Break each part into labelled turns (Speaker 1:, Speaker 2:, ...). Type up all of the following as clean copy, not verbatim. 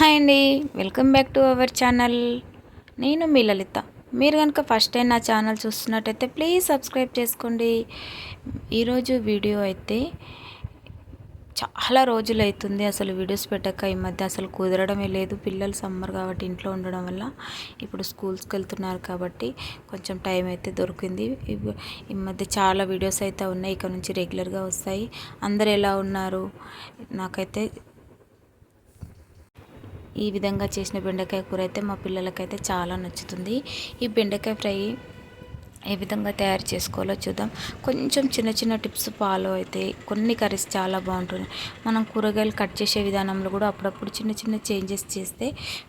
Speaker 1: Hi అండి, welcome back to our channel. నేను మీ లలిత. మీరు కనుక ఫస్ట్ టైం నా ఛానల్ చూస్తున్నట్టయితే ప్లీజ్ సబ్స్క్రైబ్ చేసుకోండి. ఈరోజు వీడియో అయితే చాలా రోజులు అవుతుంది అసలు వీడియోస్ పెట్టక. ఈ మధ్య అసలు కుదరడమే లేదు. పిల్లలు సమ్మర్ కాబట్టి ఇంట్లో ఉండడం వల్ల, ఇప్పుడు స్కూల్స్కి వెళ్తున్నారు కాబట్టి కొంచెం టైం అయితే దొరికింది. ఈ మధ్య చాలా వీడియోస్ అయితే ఉన్నాయి, ఇక నుంచి రెగ్యులర్గా వస్తాయి. అందరు ఎలా ఉన్నారు? నాకైతే ఈ విధంగా చేసిన బెండకాయ కూర అయితే మా పిల్లలకైతే చాలా నచ్చుతుంది. ఈ బెండకాయ ఫ్రై ఏ విధంగా తయారు చేసుకోవాలో చూద్దాం. కొంచెం చిన్న చిన్న టిప్స్ ఫాలో అయితే కొన్ని కర్రీస్ చాలా బాగుంటుంది. మనం కూరగాయలు కట్ చేసే విధానంలో కూడా అప్పుడప్పుడు చిన్న చిన్న చేంజెస్ చేస్తే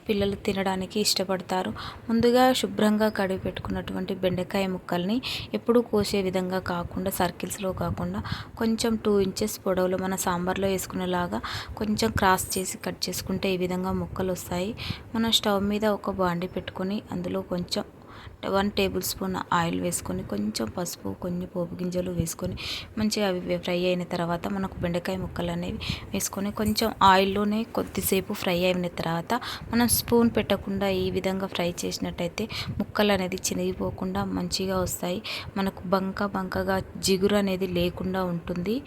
Speaker 1: పిల్లలు తినడానికి ఇష్టపడతారు. ముందుగా శుభ్రంగా కడిగి పెట్టుకున్నటువంటి బెండకాయ ముక్కల్ని ఎప్పుడూ కోసే విధంగా కాకుండా, సర్కిల్స్లో కాకుండా కొంచెం 2 ఇంచెస్ పొడవులో మన సాంబార్లో వేసుకునేలాగా కొంచెం క్రాస్ చేసి కట్ చేసుకుంటే ఈ విధంగా ముక్కలు వస్తాయి. మనం స్టవ్ మీద ఒక బాండి పెట్టుకొని అందులో కొంచెం 1 టేబుల్ స్పూన్ ఆయిల్ వేసుకొని, కొంచెం పసుపు, కొన్ని పోపు గింజలు వేసుకొని మంచిగా అవి ఫ్రై అయిన తర్వాత మనకు బెండకాయ ముక్కలు అనేవి వేసుకొని కొంచెం ఆయిల్లోనే కొద్దిసేపు ఫ్రై అయిన తర్వాత మనం స్పూన్ పెట్టకుండా ఈ విధంగా ఫ్రై చేసినట్టయితే ముక్కలు అనేది చినిగిపోకుండా మంచిగా వస్తాయి. మనకు బంకగా జిగురు అనేది లేకుండా ఉంటుంది.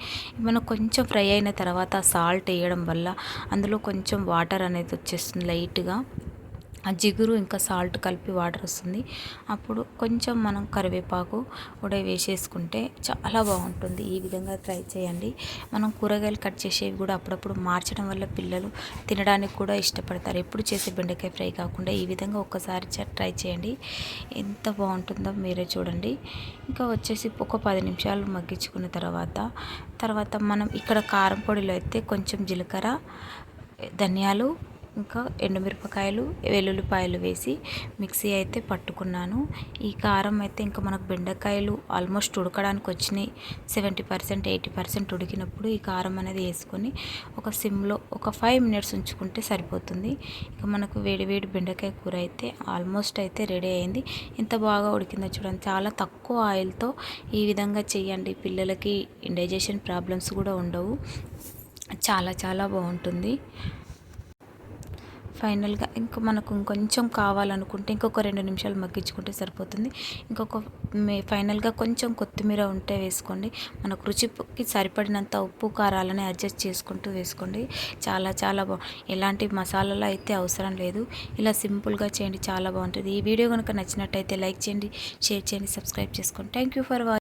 Speaker 1: మనకు కొంచెం ఫ్రై అయిన తర్వాత సాల్ట్ వేయడం వల్ల అందులో కొంచెం వాటర్ అనేది వచ్చేస్తుంది లైట్గా. ఆ జిగురు ఇంకా సాల్ట్ కలిపి వాటర్ వస్తుంది. అప్పుడు కొంచెం మనం కరివేపాకు కూడా వేసేసుకుంటే చాలా బాగుంటుంది. ఈ విధంగా ట్రై చేయండి. మనం కూరగాయలు కట్ చేసేవి కూడా అప్పుడప్పుడు మార్చడం వల్ల పిల్లలు తినడానికి కూడా ఇష్టపడతారు. ఎప్పుడు చేసే బెండకాయ ఫ్రై కాకుండా ఈ విధంగా ఒక్కసారి ట్రై చేయండి. ఎంత బాగుంటుందో మీరే చూడండి. ఇంకా వచ్చేసి ఒక 10 నిమిషాలు మగ్గించుకున్న తర్వాత మనం ఇక్కడ కారం పొడిలో అయితే కొంచెం జీలకర్ర, ధనియాలు, ఇంకా ఎండుమిరపకాయలు, వెల్లుల్లిపాయలు వేసి మిక్సీ అయితే పట్టుకున్నాను. ఈ కారం అయితే ఇంకా మనకు బెండకాయలు ఆల్మోస్ట్ ఉడకడానికి వచ్చినాయి. 70% 80% ఉడికినప్పుడు ఈ కారం అనేది వేసుకొని ఒక సిమ్లో ఒక 5 మినిట్స్ ఉంచుకుంటే సరిపోతుంది. ఇంకా మనకు వేడి బెండకాయ కూర అయితే ఆల్మోస్ట్ అయితే రెడీ అయింది. ఎంత బాగా ఉడికిందో చూడండి. చాలా తక్కువ ఆయిల్తో ఈ విధంగా చేయండి. పిల్లలకి ఇండైజెషన్ ప్రాబ్లమ్స్ కూడా ఉండవు. చాలా బాగుంటుంది. ఫైనల్గా ఇంకా మనకు ఇంకొంచెం కావాలనుకుంటే ఇంకొక 2 నిమిషాలు మగ్గించుకుంటే సరిపోతుంది. ఫైనల్గా కొంచెం కొత్తిమీర ఉంటే వేసుకోండి. మనకు రుచికి సరిపడినంత ఉప్పు కారాలని అడ్జస్ట్ చేసుకుంటూ వేసుకోండి. చాలా ఎలాంటి మసాలాలు అయితే అవసరం లేదు. ఇలా సింపుల్గా చేయండి, చాలా బాగుంటుంది. ఈ వీడియో కనుక నచ్చినట్టయితే లైక్ చేయండి, షేర్ చేయండి, సబ్స్క్రైబ్ చేసుకోండి. Thank you for watching.